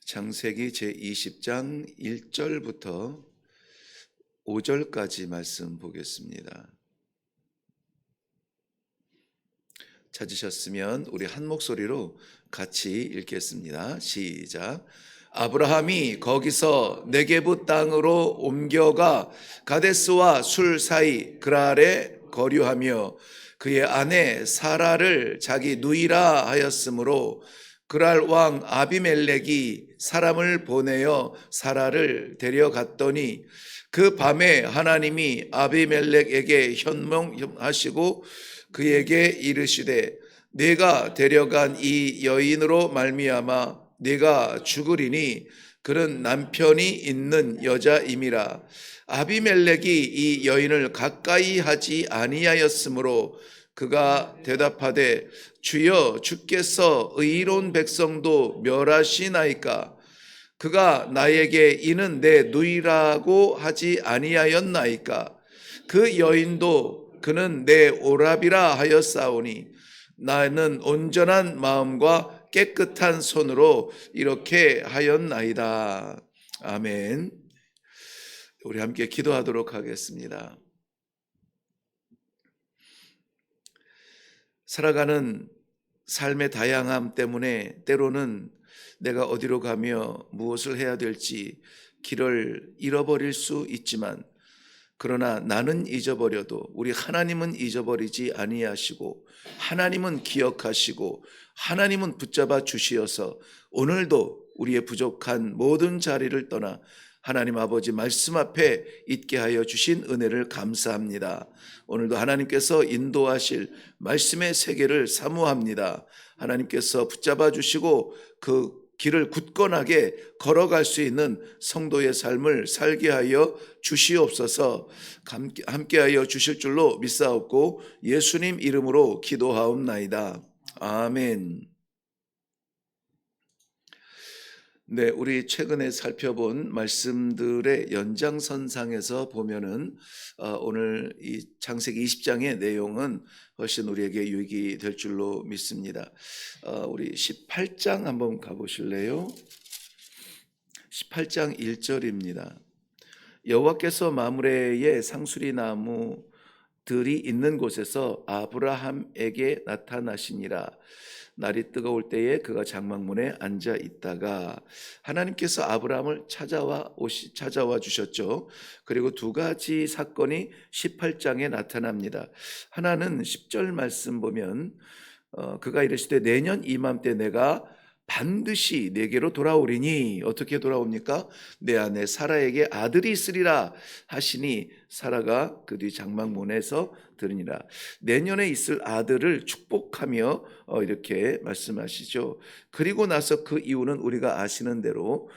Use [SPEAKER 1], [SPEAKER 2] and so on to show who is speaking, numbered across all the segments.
[SPEAKER 1] 창세기 제20장 1절부터 5절까지 말씀 보겠습니다. 찾으셨으면 우리 한 목소리로 같이 읽겠습니다. 시작. 아브라함이 거기서 네게부 땅으로 옮겨가 가데스와 술 사이 그랄에 거류하며 그의 아내 사라를 자기 누이라 하였으므로 그랄 왕 아비멜렉이 사람을 보내어 사라를 데려갔더니 그 밤에 하나님이 아비멜렉에게 현몽하시고 그에게 이르시되 네가 데려간 이 여인으로 말미암아 네가 죽으리니 그는 남편이 있는 여자임이라. 아비멜렉이 이 여인을 가까이 하지 아니하였으므로 그가 대답하되 주여 주께서 의로운 백성도 멸하시나이까. 그가 나에게 이는 내 누이라고 하지 아니하였나이까. 그 여인도 그는 내 오라비라 하였사오니 나는 온전한 마음과 깨끗한 손으로 이렇게 하였나이다. 아멘. 우리 함께 기도하도록 하겠습니다. 살아가는 삶의 다양함 때문에 때로는 내가 어디로 가며 무엇을 해야 될지 길을 잃어버릴 수 있지만, 그러나 나는 잊어버려도 우리 하나님은 잊어버리지 아니하시고 하나님은 기억하시고 하나님은 붙잡아 주시어서 오늘도 우리의 부족한 모든 자리를 떠나 하나님 아버지 말씀 앞에 있게 하여 주신 은혜를 감사합니다. 오늘도 하나님께서 인도하실 말씀의 세계를 사모합니다. 하나님께서 붙잡아 주시고 그 길을 굳건하게 걸어갈 수 있는 성도의 삶을 살게 하여 주시옵소서. 함께하여 주실 줄로 믿사옵고 예수님 이름으로 기도하옵나이다. 아멘. 네, 우리 최근에 살펴본 말씀들의 연장선상에서 보면은 오늘 이 창세기 20장의 내용은 훨씬 우리에게 유익이 될 줄로 믿습니다. 우리 18장 한번 가보실래요? 18장 1절입니다. 여호와께서 마므레의 상수리 나무들이 있는 곳에서 아브라함에게 나타나시니라. 날이 뜨거울 때에 그가 장막문에 앉아 있다가 하나님께서 아브라함을 찾아와 주셨죠. 그리고 두 가지 사건이 18장에 나타납니다. 하나는 10절 말씀 보면 그가 이르시되 내년 이맘때 내가 반드시 내게로 돌아오리니, 어떻게 돌아옵니까? 내 아내 사라에게 아들이 있으리라 하시니 사라가 그 뒤 장막문에서 들으니라. 내년에 있을 아들을 축복하며 이렇게 말씀하시죠. 그리고 나서 그 이유는 우리가 아시는 대로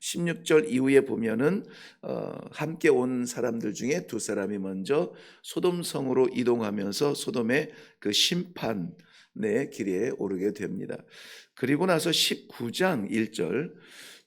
[SPEAKER 1] 16절 이후에 보면은 함께 온 사람들 중에 두 사람이 먼저 소돔성으로 이동하면서 소돔의 그 심판의 길에 오르게 됩니다. 그리고 나서 19장 1절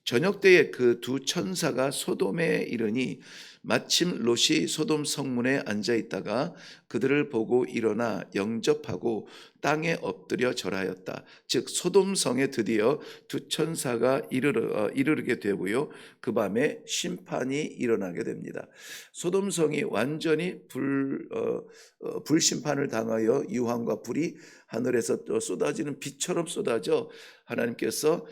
[SPEAKER 1] 저녁 때에 그 두 천사가 소돔에 이르니 마침 롯이 소돔 성문에 앉아 있다가 그들을 보고 일어나 영접하고 땅에 엎드려 절하였다. 즉 소돔 성에 드디어 두 천사가 이르게 되고요. 그 밤에 심판이 일어나게 됩니다. 소돔 성이 완전히 불심판을 당하여 유황과 불이 하늘에서 쏟아지는 비처럼 쏟아져 하나님께서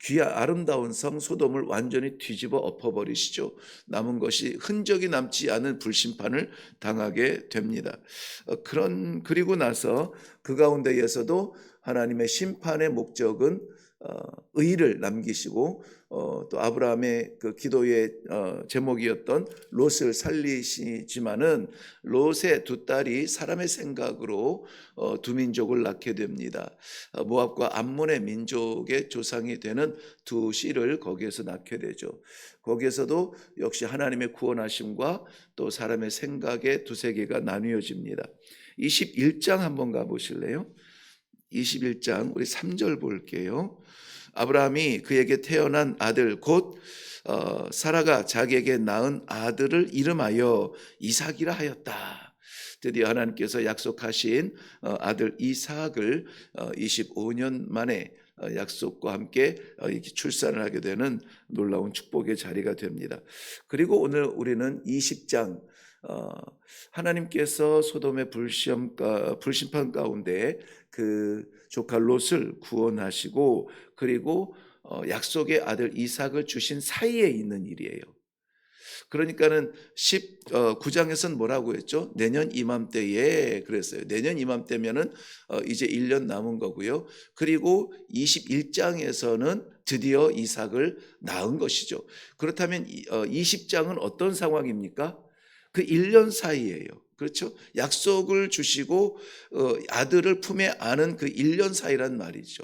[SPEAKER 1] 귀한 아름다운 성 소돔을 완전히 뒤집어 엎어버리시죠. 남은 것이 흔적이 남지 않은 불심판을 당하게 됩니다. 그리고 나서 그 가운데에서도 하나님의 심판의 목적은 의를 남기시고 또 아브라함의 그 기도의 제목이었던 롯을 살리시지만은 롯의 두 딸이 사람의 생각으로 두 민족을 낳게 됩니다. 모압과 암몬의 민족의 조상이 되는 두 씨를 거기에서 낳게 되죠. 거기에서도 역시 하나님의 구원하심과 또 사람의 생각의 두 세계가 나뉘어집니다. 21장 한번 가보실래요? 21장 우리 3절 볼게요. 아브라함이 그에게 태어난 아들 곧 사라가 자기에게 낳은 아들을 이름하여 이삭이라 하였다. 드디어 하나님께서 약속하신 아들 이삭을 25년 만에 약속과 함께 이렇게 출산을 하게 되는 놀라운 축복의 자리가 됩니다. 그리고 오늘 우리는 20장 하나님께서 소돔의 불심판 가운데 그 조카 롯을 구원하시고 그리고 약속의 아들 이삭을 주신 사이에 있는 일이에요. 그러니까는 19장에서는 뭐라고 했죠? 내년 이맘때에 그랬어요. 내년 이맘때면은 이제 1년 남은 거고요. 그리고 21장에서는 드디어 이삭을 낳은 것이죠. 그렇다면 20장은 어떤 상황입니까? 그 1년 사이예요. 그렇죠? 약속을 주시고 아들을 품에 안은 그 1년 사이란 말이죠.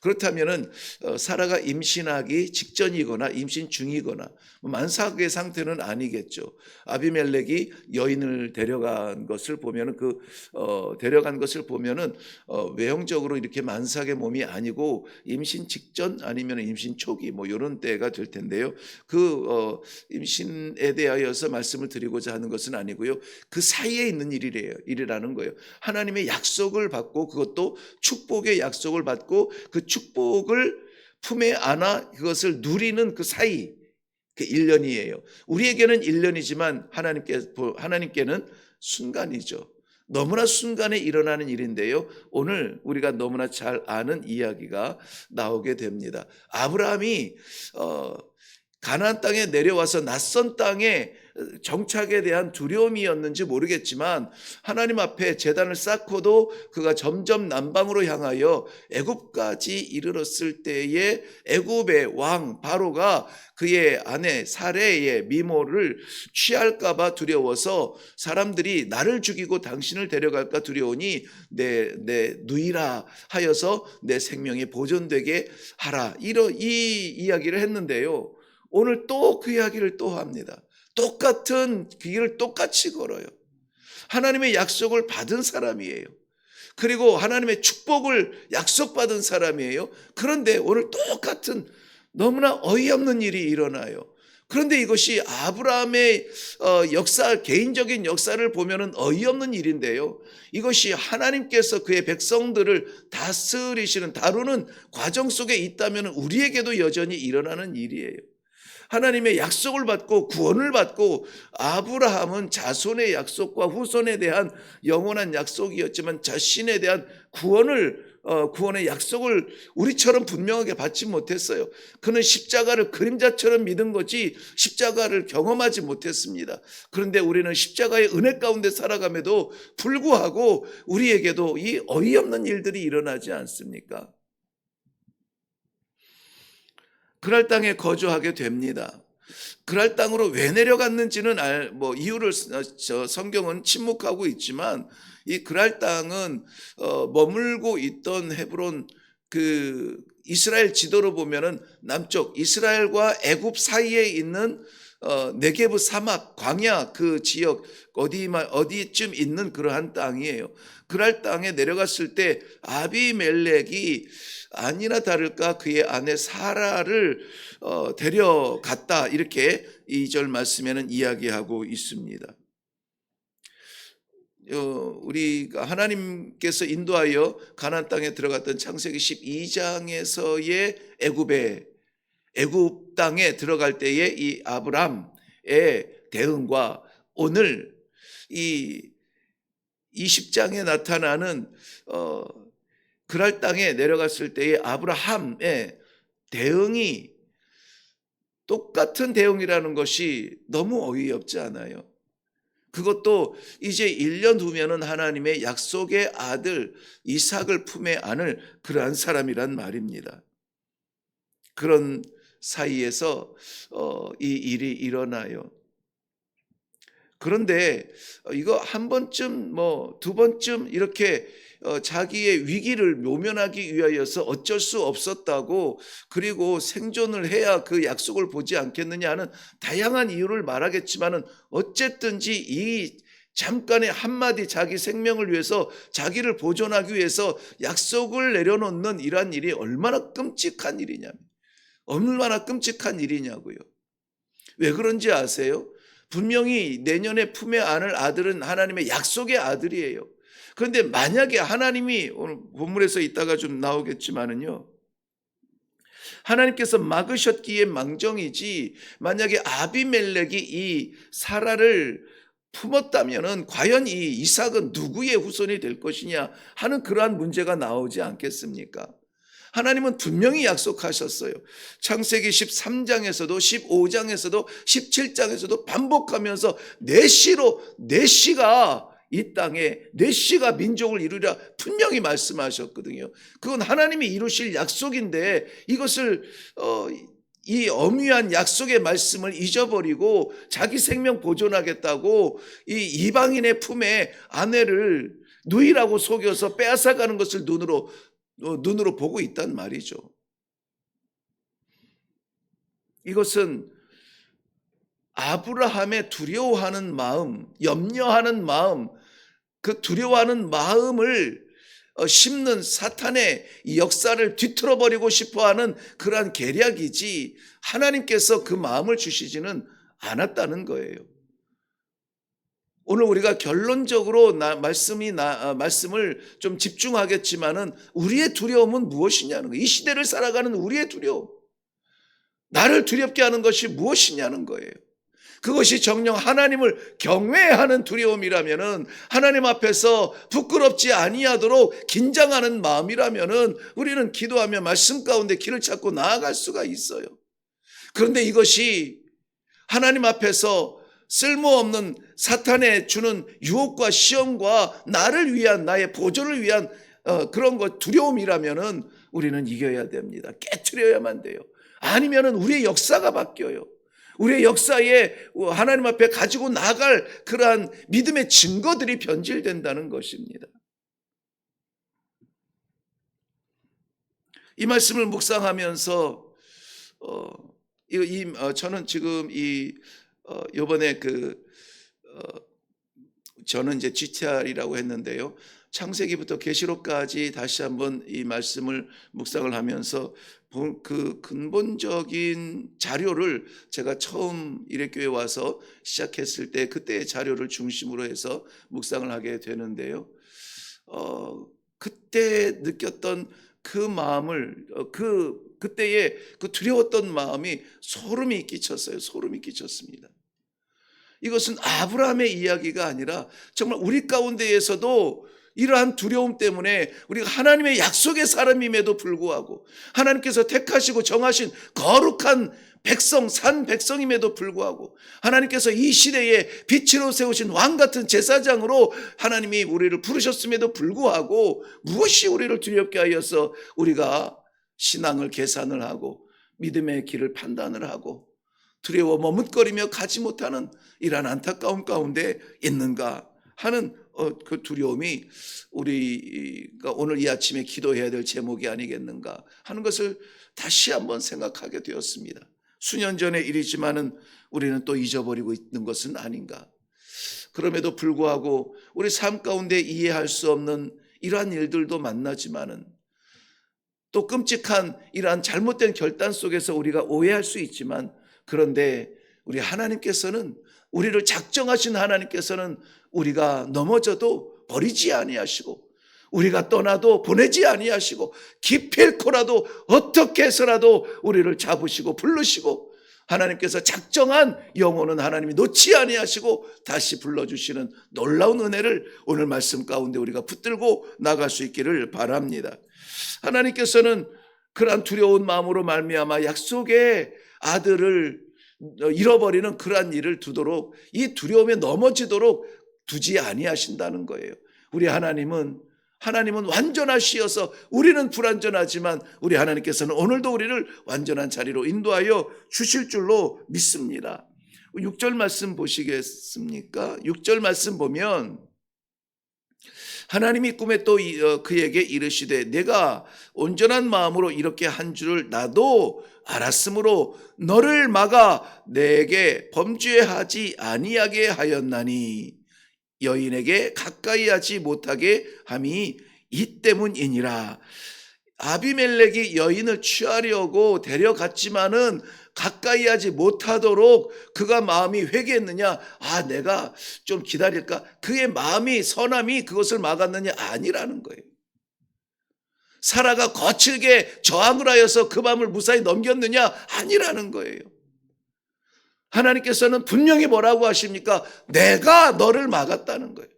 [SPEAKER 1] 그렇다면은 사라가 임신하기 직전이거나 임신 중이거나 만삭의 상태는 아니겠죠. 아비멜렉이 여인을 데려간 것을 보면은 데려간 것을 보면은 외형적으로 이렇게 만삭의 몸이 아니고 임신 직전 아니면 임신 초기 뭐 이런 때가 될 텐데요. 임신에 대하여서 말씀을 드리고자 하는 것은 아니고요. 그 사이에 있는 일이라는 거예요. 하나님의 약속을 받고 그것도 축복의 약속을 받고 그 축복을 품에 안아 그것을 누리는 그 사이 그 1년이에요. 우리에게는 1년이지만 하나님께는 순간이죠. 너무나 순간에 일어나는 일인데요. 오늘 우리가 너무나 잘 아는 이야기가 나오게 됩니다. 아브라함이 가나안 땅에 내려와서 낯선 땅에 정착에 대한 두려움이었는지 모르겠지만 하나님 앞에 제단을 쌓고도 그가 점점 남방으로 향하여 애굽까지 이르렀을 때에 애굽의 왕 바로가 그의 아내 사레의 미모를 취할까 봐 두려워서 사람들이 나를 죽이고 당신을 데려갈까 두려우니 내 누이라 하여서 내 생명이 보존되게 하라. 이 이야기를 했는데요. 오늘 또 그 이야기를 또 합니다. 똑같은 길을 똑같이 걸어요. 하나님의 약속을 받은 사람이에요. 그리고 하나님의 축복을 약속받은 사람이에요. 그런데 오늘 똑같은 너무나 어이없는 일이 일어나요. 그런데 이것이 아브라함의 개인적인 역사를 보면은 어이없는 일인데요. 이것이 하나님께서 그의 백성들을 다루는 과정 속에 있다면 우리에게도 여전히 일어나는 일이에요. 하나님의 약속을 받고 구원을 받고 아브라함은 자손의 약속과 후손에 대한 영원한 약속이었지만 자신에 대한 구원의 약속을 우리처럼 분명하게 받지 못했어요. 그는 십자가를 그림자처럼 믿은 거지 십자가를 경험하지 못했습니다. 그런데 우리는 십자가의 은혜 가운데 살아감에도 불구하고 우리에게도 이 어이없는 일들이 일어나지 않습니까? 그랄 땅에 거주하게 됩니다. 그랄 땅으로 왜 내려갔는지는 이유를 성경은 침묵하고 있지만 이 그랄 땅은 머물고 있던 헤브론 그 이스라엘 지도로 보면은 남쪽 이스라엘과 애굽 사이에 있는 네게브 사막 광야 그 지역 어디쯤 있는 그러한 땅이에요. 그랄 땅에 내려갔을 때 아비멜렉이 아니나 다를까 그의 아내 사라를 데려갔다 이렇게 2절 말씀에는 이야기하고 있습니다. 우리가 하나님께서 인도하여 가나안 땅에 들어갔던 창세기 12장에서의 애굽 땅에 들어갈 때의 이 아브람의 대응과 오늘 이 20장에 나타나는 그랄 땅에 내려갔을 때의 아브라함의 대응이 똑같은 대응이라는 것이 너무 어이없지 않아요? 그것도 이제 1년 후면은 하나님의 약속의 아들 이삭을 품에 안을 그러한 사람이란 말입니다. 그런 사이에서 이 일이 일어나요. 그런데 이거 한 번쯤 두 번쯤 이렇게 자기의 위기를 모면하기 위하여서 어쩔 수 없었다고 그리고 생존을 해야 그 약속을 보지 않겠느냐 하는 다양한 이유를 말하겠지만은 어쨌든지 이 잠깐의 한마디 자기 생명을 위해서 자기를 보존하기 위해서 약속을 내려놓는 이러한 일이 얼마나 끔찍한 일이냐고요. 왜 그런지 아세요? 분명히 내년에 품에 안을 아들은 하나님의 약속의 아들이에요. 그런데 만약에 하나님이 오늘 본문에서 있다가 좀 나오겠지만은요. 하나님께서 막으셨기에 망정이지, 만약에 아비멜렉이 이 사라를 품었다면은 과연 이 이삭은 누구의 후손이 될 것이냐 하는 그러한 문제가 나오지 않겠습니까? 하나님은 분명히 약속하셨어요. 창세기 13장에서도 15장에서도 17장에서도 반복하면서 내 씨가 이 땅에 내 씨가 민족을 이루리라 분명히 말씀하셨거든요. 그건 하나님이 이루실 약속인데 이것을 이 엄위한 약속의 말씀을 잊어버리고 자기 생명 보존하겠다고 이 이방인의 품에 아내를 누이라고 속여서 빼앗아가는 것을 눈으로 보고 있단 말이죠. 이것은 아브라함의 두려워하는 마음, 염려하는 마음, 그 두려워하는 마음을 심는 사탄의 이 역사를 뒤틀어버리고 싶어하는 그러한 계략이지, 하나님께서 그 마음을 주시지는 않았다는 거예요. 오늘 우리가 결론적으로 말씀을 좀 집중하겠지만은 우리의 두려움은 무엇이냐는 거예요. 이 시대를 살아가는 우리의 두려움, 나를 두렵게 하는 것이 무엇이냐는 거예요. 그것이 정녕 하나님을 경외하는 두려움이라면은, 하나님 앞에서 부끄럽지 아니하도록 긴장하는 마음이라면은 우리는 기도하며 말씀 가운데 길을 찾고 나아갈 수가 있어요. 그런데 이것이 하나님 앞에서 쓸모없는 사탄의 주는 유혹과 시험과 나를 위한, 나의 보존을 위한 그런 것, 두려움이라면은 우리는 이겨야 됩니다. 깨트려야만 돼요. 아니면은 우리의 역사가 바뀌어요. 우리의 역사에 하나님 앞에 가지고 나갈 그러한 믿음의 증거들이 변질된다는 것입니다. 이 말씀을 묵상하면서 저는 지금 요번에 저는 이제 GTR이라고 했는데요. 창세기부터 계시록까지 다시 한번 이 말씀을 묵상을 하면서 그 근본적인 자료를 제가 처음 이레교회 와서 시작했을 때 그때의 자료를 중심으로 해서 묵상을 하게 되는데요. 그때 느꼈던 그 마음을 그때의 그 두려웠던 마음이 소름이 끼쳤어요. 소름이 끼쳤습니다. 이것은 아브라함의 이야기가 아니라 정말 우리 가운데에서도 이러한 두려움 때문에 우리가 하나님의 약속의 사람임에도 불구하고, 하나님께서 택하시고 정하신 거룩한 백성, 산 백성임에도 불구하고, 하나님께서 이 시대에 빛으로 세우신 왕 같은 제사장으로 하나님이 우리를 부르셨음에도 불구하고 무엇이 우리를 두렵게 하여서 우리가 신앙을 계산을 하고 믿음의 길을 판단을 하고 두려워 머뭇거리며 가지 못하는 이러한 안타까움 가운데 있는가 하는 그 두려움이 우리가 오늘 이 아침에 기도해야 될 제목이 아니겠는가 하는 것을 다시 한번 생각하게 되었습니다. 수년 전의 일이지만은 우리는 또 잊어버리고 있는 것은 아닌가. 그럼에도 불구하고 우리 삶 가운데 이해할 수 없는 이러한 일들도 만나지만은, 또 끔찍한 이러한 잘못된 결단 속에서 우리가 오해할 수 있지만, 그런데 우리 하나님께서는, 우리를 작정하신 하나님께서는 우리가 넘어져도 버리지 아니하시고, 우리가 떠나도 보내지 아니하시고, 기필코라도 어떻게 해서라도 우리를 잡으시고 부르시고, 하나님께서 작정한 영혼은 하나님이 놓지 아니하시고 다시 불러주시는 놀라운 은혜를 오늘 말씀 가운데 우리가 붙들고 나갈 수 있기를 바랍니다. 하나님께서는 그러한 두려운 마음으로 말미암아 약속의 아들을 잃어버리는 그러한 일을 두도록, 이 두려움에 넘어지도록 두지 아니하신다는 거예요. 우리 하나님은 완전하시어서 우리는 불완전하지만 우리 하나님께서는 오늘도 우리를 완전한 자리로 인도하여 주실 줄로 믿습니다. 6절 말씀 보시겠습니까? 6절 말씀 보면 하나님이 꿈에 또 그에게 이르시되 내가 온전한 마음으로 이렇게 한 줄을 나도 알았으므로 너를 막아 내게 범죄하지 아니하게 하였나니 여인에게 가까이 하지 못하게 함이 이 때문이니라. 아비멜렉이 여인을 취하려고 데려갔지만은 가까이 하지 못하도록 그가 마음이 회개했느냐? 내가 좀 기다릴까? 그의 마음이, 선함이 그것을 막았느냐? 아니라는 거예요. 사라가 거칠게 저항을 하여서 그 밤을 무사히 넘겼느냐? 아니라는 거예요. 하나님께서는 분명히 뭐라고 하십니까? 내가 너를 막았다는 거예요.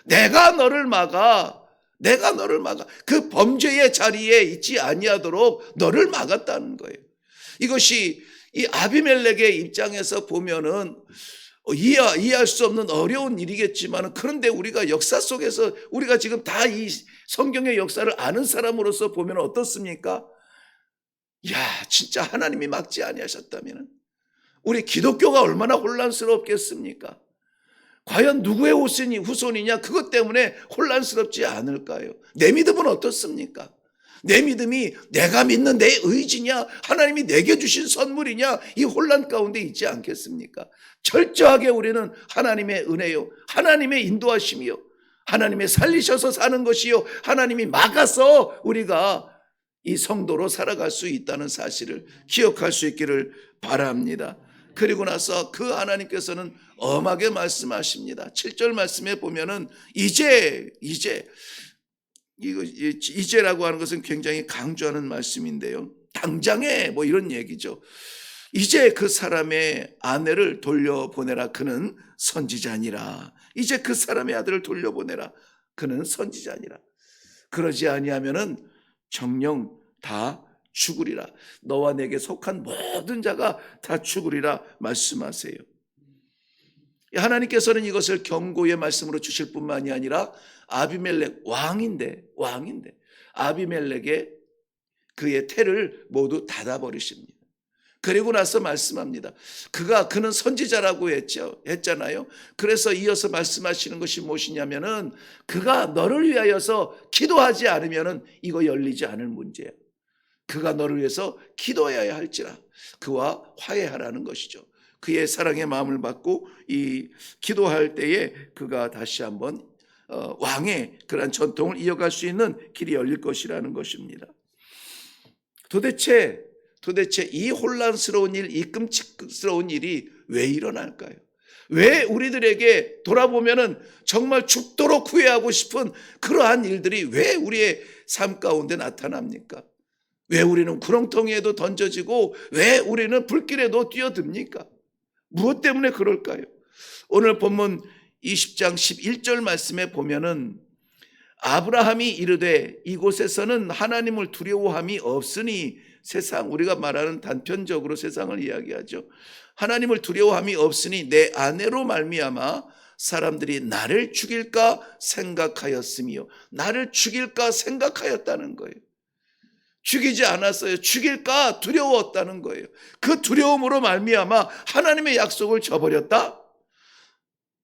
[SPEAKER 1] 내가 너를 막아. 내가 너를 막아. 그 범죄의 자리에 있지 아니하도록 너를 막았다는 거예요. 이것이 이 아비멜렉의 입장에서 보면은 이해할 수 없는 어려운 일이겠지만, 그런데 우리가 역사 속에서 우리가 지금 다 이 성경의 역사를 아는 사람으로서 보면 어떻습니까? 야, 진짜 하나님이 막지 아니하셨다면 우리 기독교가 얼마나 혼란스럽겠습니까? 과연 누구의 후손이냐? 그것 때문에 혼란스럽지 않을까요? 내 믿음은 어떻습니까? 내 믿음이 내가 믿는 내 의지냐? 하나님이 내게 주신 선물이냐? 이 혼란 가운데 있지 않겠습니까? 철저하게 우리는 하나님의 은혜요, 하나님의 인도하심이요, 하나님의 살리셔서 사는 것이요, 하나님이 막아서 우리가 이 성도로 살아갈 수 있다는 사실을 기억할 수 있기를 바랍니다. 그리고 나서 그 하나님께서는 엄하게 말씀하십니다. 7절 말씀에 보면은 이제라고 하는 것은 굉장히 강조하는 말씀인데요. 당장에 뭐 이런 얘기죠. 이제 그 사람의 아내를 돌려보내라. 그는 선지자니라. 이제 그 사람의 아들을 돌려보내라. 그는 선지자니라. 그러지 아니하면은 정령 다 죽으리라. 너와 내게 속한 모든 자가 다 죽으리라 말씀하세요. 하나님께서는 이것을 경고의 말씀으로 주실 뿐만이 아니라 아비멜렉 왕인데 아비멜렉의 그의 태를 모두 닫아버리십니다. 그리고 나서 말씀합니다. 그는 선지자라고 했잖아요. 그래서 이어서 말씀하시는 것이 무엇이냐면은 그가 너를 위하여서 기도하지 않으면은 이거 열리지 않을 문제야. 그가 너를 위해서 기도해야 할지라 그와 화해하라는 것이죠. 그의 사랑의 마음을 받고 이 기도할 때에 그가 다시 한번 왕의 그러한 전통을 이어갈 수 있는 길이 열릴 것이라는 것입니다. 도대체 이 혼란스러운 일, 이 끔찍스러운 일이 왜 일어날까요? 왜 우리들에게 돌아보면은 정말 죽도록 후회하고 싶은 그러한 일들이 왜 우리의 삶 가운데 나타납니까? 왜 우리는 구렁텅이에도 던져지고 왜 우리는 불길에도 뛰어듭니까? 무엇 때문에 그럴까요? 오늘 본문 20장 11절 말씀에 보면은 아브라함이 이르되 이곳에서는 하나님을 두려워함이 없으니, 세상, 우리가 말하는 단편적으로 세상을 이야기하죠. 하나님을 두려워함이 없으니 내 아내로 말미암아 사람들이 나를 죽일까 생각하였으며, 나를 죽일까 생각하였다는 거예요. 죽이지 않았어요. 죽일까 두려웠다는 거예요. 그 두려움으로 말미암아 하나님의 약속을 저버렸다.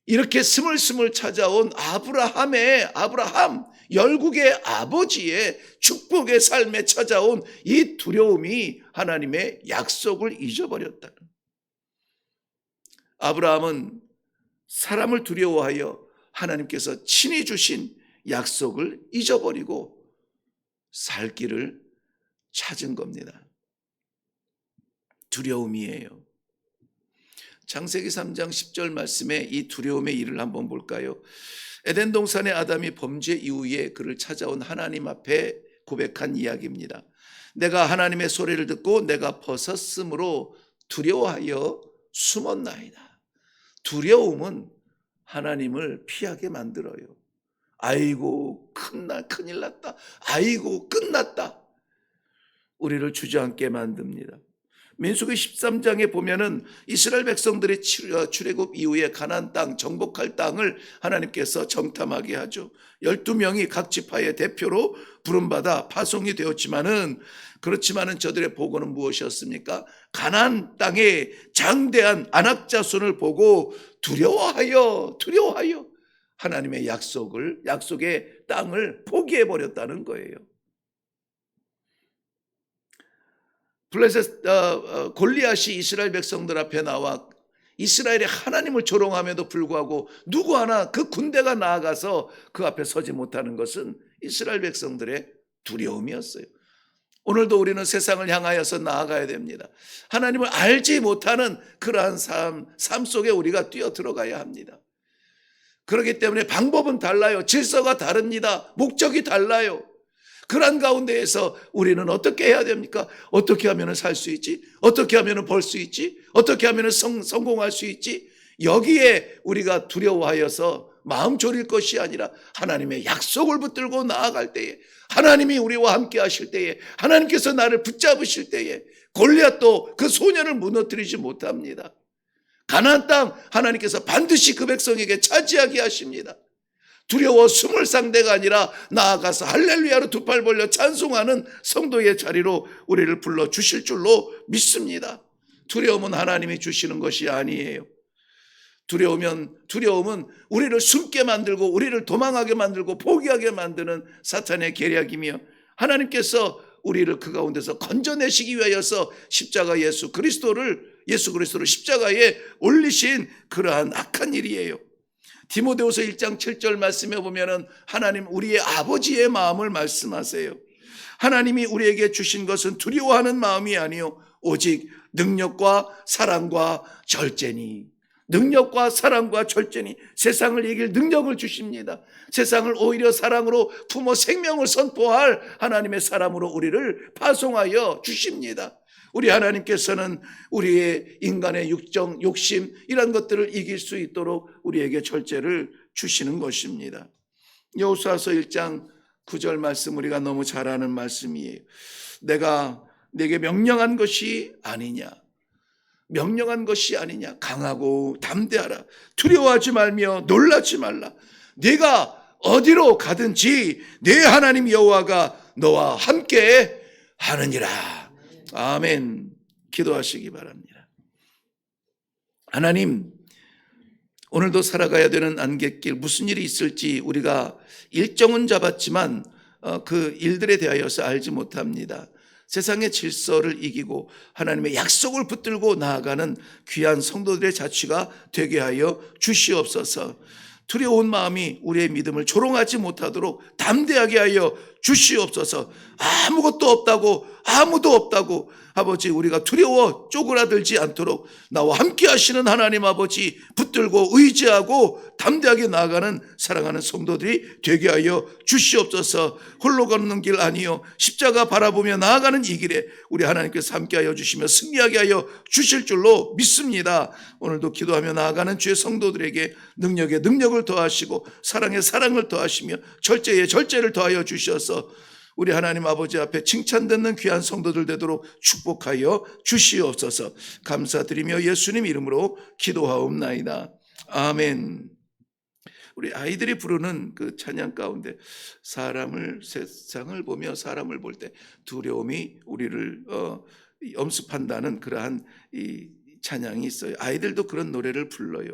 [SPEAKER 1] 이렇게 스물스물 찾아온 아브라함, 열국의 아버지의 축복의 삶에 찾아온 이 두려움이 하나님의 약속을 잊어버렸다는. 아브라함은 사람을 두려워하여 하나님께서 친히 주신 약속을 잊어버리고 살 길을 찾은 겁니다. 두려움이에요. 창세기 3장 10절 말씀에 이 두려움의 일을 한번 볼까요? 에덴 동산의 아담이 범죄 이후에 그를 찾아온 하나님 앞에 고백한 이야기입니다. 내가 하나님의 소리를 듣고 내가 벗었으므로 두려워하여 숨었나이다. 두려움은 하나님을 피하게 만들어요. 아이고 큰일 났다. 아이고 끝났다. 우리를 주저앉게 만듭니다. 민수기 13장에 보면은 이스라엘 백성들이 출애굽 이후에 가나안 땅, 정복할 땅을 하나님께서 정탐하게 하죠. 12명이 각 지파의 대표로 부름받아 파송이 되었지만은, 그렇지만은 저들의 보고는 무엇이었습니까? 가나안 땅의 장대한 안악자손을 보고 두려워하여 하나님의 약속의 땅을 포기해 버렸다는 거예요. 골리앗이 이스라엘 백성들 앞에 나와 이스라엘의 하나님을 조롱함에도 불구하고 누구 하나 그 군대가 나아가서 그 앞에 서지 못하는 것은 이스라엘 백성들의 두려움이었어요. 오늘도 우리는 세상을 향하여서 나아가야 됩니다. 하나님을 알지 못하는 그러한 삶 속에 우리가 뛰어 들어가야 합니다. 그렇기 때문에 방법은 달라요. 질서가 다릅니다. 목적이 달라요. 그런 가운데에서 우리는 어떻게 해야 됩니까? 어떻게 하면 살 수 있지? 어떻게 하면 벌 수 있지? 어떻게 하면 성공할 수 있지? 여기에 우리가 두려워하여서 마음 졸일 것이 아니라 하나님의 약속을 붙들고 나아갈 때에, 하나님이 우리와 함께 하실 때에, 하나님께서 나를 붙잡으실 때에 골리앗도 그 소년을 무너뜨리지 못합니다. 가나안 땅 하나님께서 반드시 그 백성에게 차지하게 하십니다. 두려워 숨을 상대가 아니라 나아가서 할렐루야로 두 팔 벌려 찬송하는 성도의 자리로 우리를 불러주실 줄로 믿습니다. 두려움은 하나님이 주시는 것이 아니에요. 두려움은 우리를 숨게 만들고 우리를 도망하게 만들고 포기하게 만드는 사탄의 계략이며, 하나님께서 우리를 그 가운데서 건져내시기 위하여서 예수 그리스도를 십자가에 올리신 그러한 악한 일이에요. 디모데후서 1장 7절 말씀에 보면은 하나님 우리의 아버지의 마음을 말씀하세요. 하나님이 우리에게 주신 것은 두려워하는 마음이 아니요 오직 능력과 사랑과 절제니. 능력과 사랑과 절제니. 세상을 이길 능력을 주십니다. 세상을 오히려 사랑으로 품어 생명을 선포할 하나님의 사람으로 우리를 파송하여 주십니다. 우리 하나님께서는 우리의 인간의 육정, 욕심 이런 것들을 이길 수 있도록 우리에게 절제를 주시는 것입니다. 여호수아서 1장 9절 말씀 우리가 너무 잘 아는 말씀이에요. 내가 내게 명령한 것이 아니냐. 명령한 것이 아니냐. 강하고 담대하라. 두려워하지 말며 놀라지 말라. 네가 어디로 가든지 내 하나님 여호와가 너와 함께 하느니라. 아멘. 기도하시기 바랍니다. 하나님, 오늘도 살아가야 되는 안갯길, 무슨 일이 있을지 우리가 일정은 잡았지만 그 일들에 대하여서 알지 못합니다. 세상의 질서를 이기고 하나님의 약속을 붙들고 나아가는 귀한 성도들의 자취가 되게 하여 주시옵소서. 두려운 마음이 우리의 믿음을 조롱하지 못하도록 담대하게 하여 주시옵소서. 아무도 없다고 아버지 우리가 두려워 쪼그라들지 않도록 나와 함께 하시는 하나님 아버지 붙들고 의지하고 담대하게 나아가는 사랑하는 성도들이 되게 하여 주시옵소서. 홀로 걷는 길 아니요 십자가 바라보며 나아가는 이 길에 우리 하나님께서 함께 하여 주시며 승리하게 하여 주실 줄로 믿습니다. 오늘도 기도하며 나아가는 주의 성도들에게 능력에 능력을 더하시고 사랑에 사랑을 더하시며 절제에 절제를 더하여 주셔서 우리 하나님 아버지 앞에 칭찬듣는 귀한 성도들 되도록 축복하여 주시옵소서. 감사드리며 예수님 이름으로 기도하옵나이다. 아멘. 우리 아이들이 부르는 그 찬양 가운데 세상을 보며 사람을 볼 때 두려움이 우리를 엄습한다는 그러한 이 찬양이 있어요. 아이들도 그런 노래를 불러요.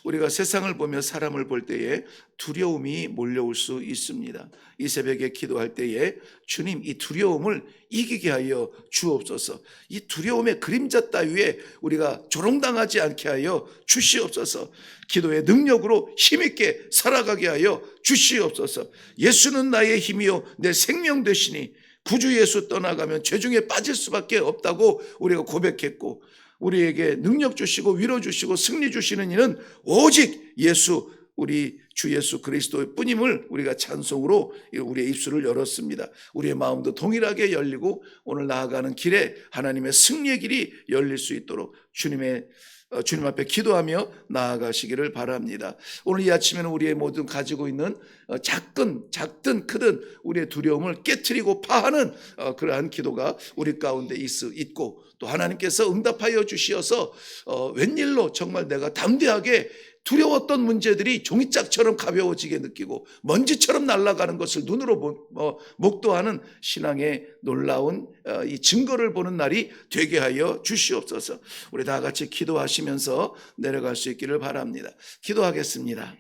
[SPEAKER 1] 우리가 세상을 보며 사람을 볼 때에 두려움이 몰려올 수 있습니다. 이 새벽에 기도할 때에 주님 이 두려움을 이기게 하여 주옵소서. 이 두려움의 그림자 따위에 우리가 조롱당하지 않게 하여 주시옵소서. 기도의 능력으로 힘있게 살아가게 하여 주시옵소서. 예수는 나의 힘이요 내 생명 되시니 구주 예수 떠나가면 죄중에 빠질 수밖에 없다고 우리가 고백했고, 우리에게 능력 주시고 위로 주시고 승리 주시는 이는 오직 예수, 우리 주 예수 그리스도의 뿐임을 우리가 찬송으로 우리의 입술을 열었습니다. 우리의 마음도 동일하게 열리고 오늘 나아가는 길에 하나님의 승리의 길이 열릴 수 있도록 주님 앞에 기도하며 나아가시기를 바랍니다. 오늘 이 아침에는 우리의 모든 가지고 있는 작든 크든 우리의 두려움을 깨트리고 파하는 그러한 기도가 우리 가운데 있고, 또 하나님께서 응답하여 주시어서 웬일로 정말 내가 담대하게 두려웠던 문제들이 종이짝처럼 가벼워지게 느끼고 먼지처럼 날아가는 것을 눈으로 목도하는 신앙의 놀라운 이 증거를 보는 날이 되게 하여 주시옵소서. 우리 다 같이 기도하시면서 내려갈 수 있기를 바랍니다. 기도하겠습니다.